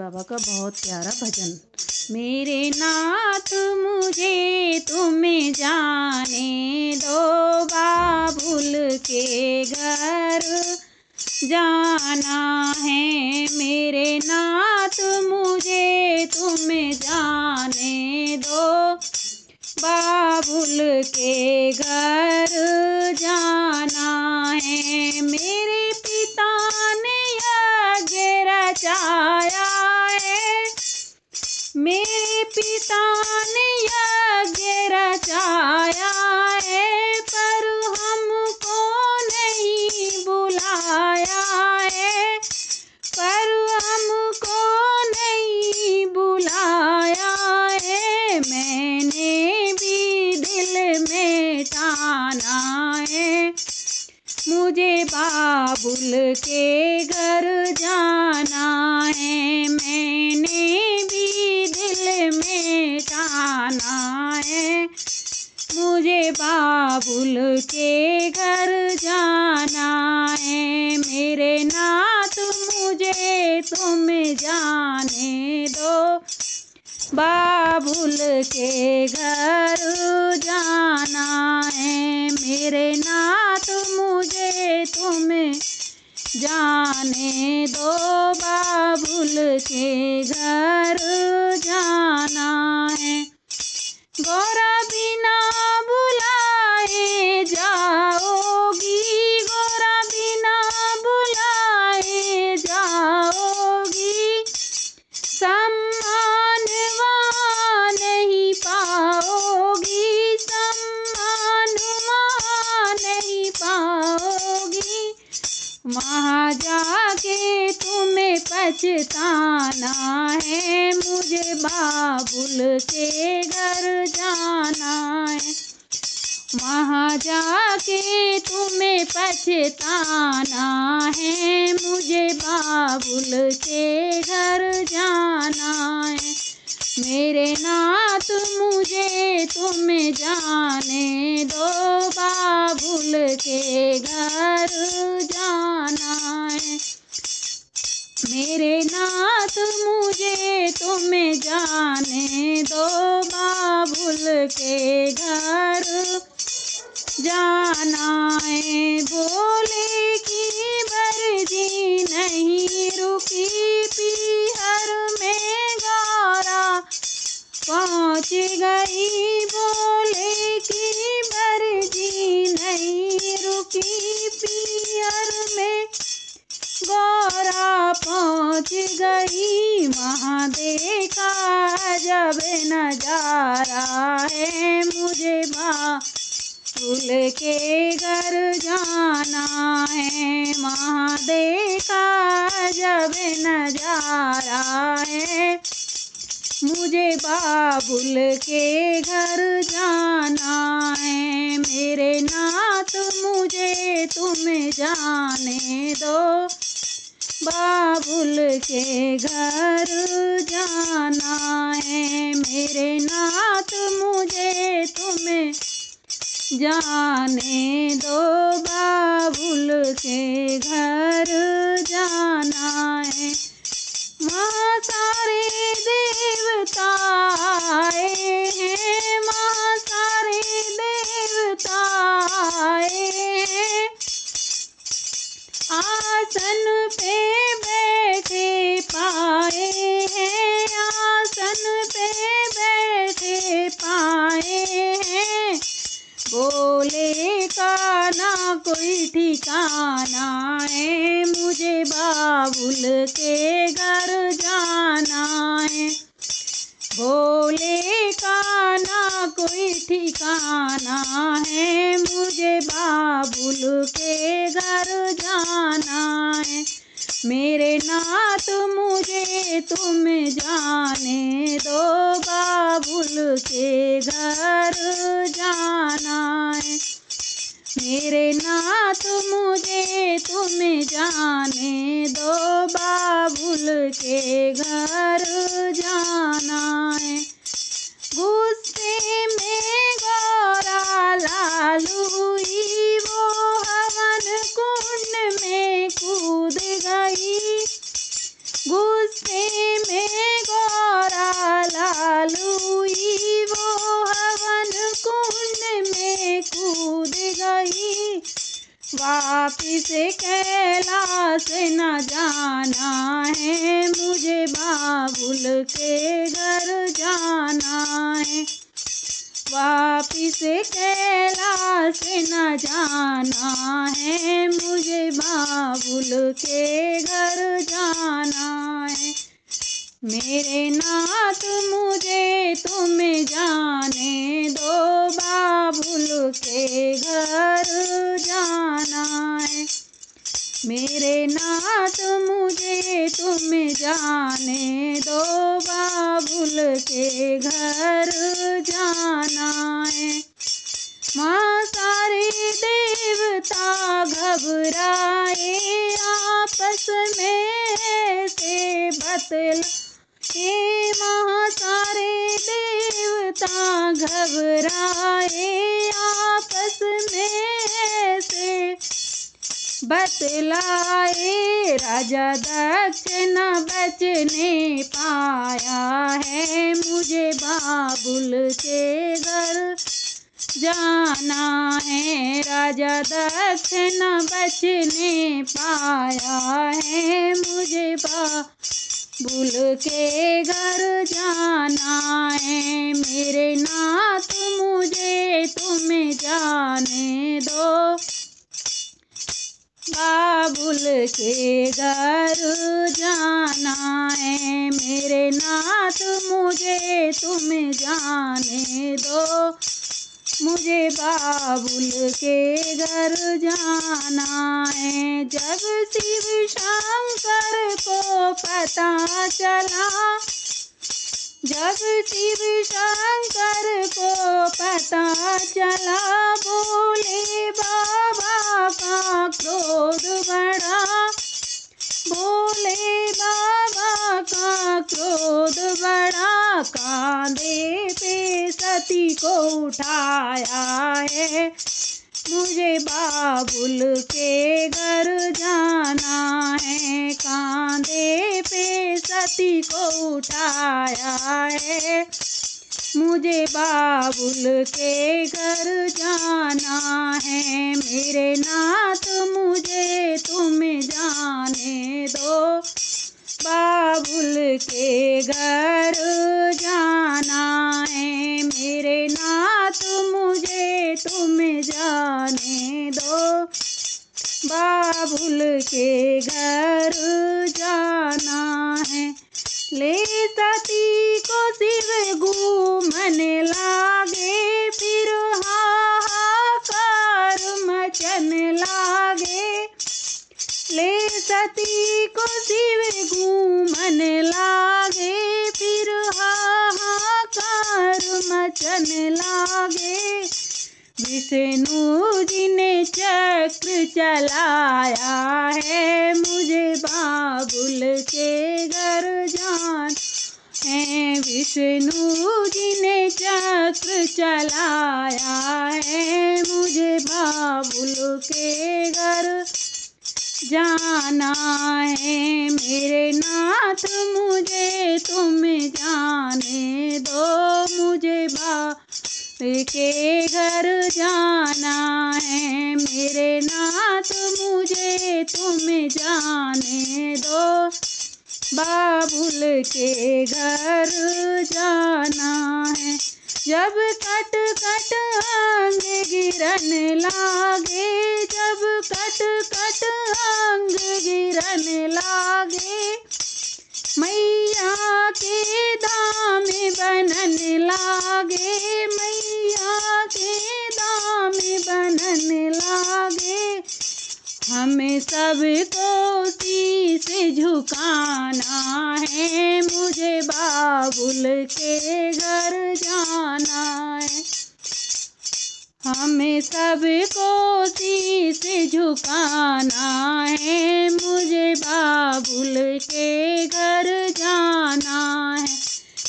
बाबा का बहुत प्यारा भजन। मेरे नाथ मुझे तुम जाने दो, बाबुल के घर जाना है। मेरे नाथ मुझे तुम जाने दो, बाबुल के घर जाना है। मेरे पिता ने यज्ञ रचाया है, मेरे पिता ने यज्ञ रचाया है, पर हमको नहीं बुलाया है, पर हमको नहीं बुलाया है। मैंने भी दिल में ठाना है, मुझे बाबुल के घर जाना है। मैंने भी दिल में ठाना है, मुझे बाबुल के घर जाना है। मेरे नाथ मुझे तुम जाने दो, बाबुल के घर जाना है। मेरे नाथ मुझे तुम जाने दो, बाबुल के घर जाना है। गौरा बिना बुलाए जाओगी, गौरा बिना बुलाए जाओगी, सम्मान वहाँ नहीं पाओगी, सम्मान वहाँ नहीं पाओगी। वहाँ जाके तुम्हें पछताना है, मुझे बाबुल के घर जाना है। वहाँ जाके तुम्हें पछताना है, मुझे बाबुल के घर जाना है। मेरे नाथ मुझे तुम जाने दो, बाबुल के घर जाना है। मेरे नाथ मुझे तुम जाने दो, बाबुल के घर जाना है। बोले की बरजी नहीं रुकी, पीहर में गौरा पहुँच गई। बोले की बरजी नहीं रुकी, पीहर में गौरा पहुँच गई। वहाँ देखा जब नजारा है, मुझे बाबुल के घर जाना है। वहाँ देखा जब नजारा है, मुझे बाबुल के घर जाना है। मेरे नाथ मुझे तुम जाने दो, बाबुल के घर जाना है। मेरे नाथ मुझे तुम जाने दो, बाबुल के घर जाना है। वहाँ सारे देवता आए हैं, वहाँ सारे देवता आए हैं, आसन पे बैठे पाए हैं, आसन पे बैठे पाए हैं। बोले का ना कोई ठिकाना है, मुझे बाबुल के घर जाना है। भोले का ना कोई ठिकाना है, मुझे बाबुल के घर जाना है। मेरे नाथ मुझे तुम जाने दो, बाबुल के घर जाना है। मेरे नाथ मुझे तुम जाने दो, बाबुल के घर जाना है। गुस्से में गौरा लालू हुई, वो हवन कुंड में कूद गई। गुस्से में वापिस कैलाश न जाना है, मुझे बाबुल के घर जाना है। वापिस कैलाश न जाना है, मुझे बाबुल के घर जाना है। मेरे नाथ मुझे तुम जाने दो, बाबुल के घर जाना है। मेरे नाथ मुझे तुम जाने दो, बाबुल के घर जाना है। माँ सारे देवता घबराए, आपस में से बतलाए। माँ सारे देवता घबराए, आपस में से बतलाए। राजा दक्ष न बचने पाया है, मुझे बाबुल के घर जाना है। राजा दक्ष न बचने पाया है, मुझे बाबुल के घर जाना है। मेरे नाथ मुझे तुम जाने दो, बाबुल के घर जाना है। मेरे नाथ मुझे तुम जाने दो, मुझे बाबुल के घर जाना है। जब शिव शंकर को पता चला, जब शिव शंकर को पता चला, भोले बाबा का क्रोध बढ़ा। भोले बाबा का क्रोध बढ़ा, कांधे पे सती को उठाया है, मुझे बाबुल के घर जाना है। कांधे पे सती को उठाया है, मुझे बाबुल के घर जाना है। मेरे नाथ मुझे तुम जाने दो, बाबुल के घर जाना है। मेरे नाथ मुझे तुम जाने दो, बाबुल के घर जाना है। ले सती को शिव घूमन लागे, फिर हाहाकार मचन लागे। ले सती को शिव घूमन लागे, फिर हाहाकार मचन लागे। विष्णु जी ने चक्र चलाया है, मुझे बाबुल के घर जाना है। विष्णु जी ने चक्र चलाया है, मुझे बाबुल के घर जाना है। मेरे नाथ मुझे तुम जाने दो, मुझे बाबुल के घर जाना है। मेरे नाथ मुझे तुम जाने दो, बाबुल के घर जाना है। जब कट कट अंग गिरन लागे, जब कट कट अंग गिरन लागे। मैया के धाम बनन लागे, मैया के धाम बनन लागे। हमें सबको शीश झुकाना है, मुझे बाबुल के घर जाना है। हमें सबको शीश झुकाना है, मुझे बाबुल के घर जाना है।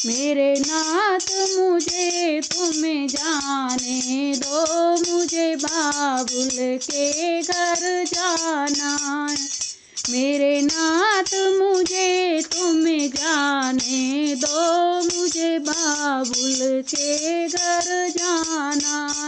मेरे नाथ मुझे तुम जाने दो, मुझे बाबुल के घर जाना है। मेरे नाथ मुझे तुम जाने दो, मुझे बाबुल के घर जाना है।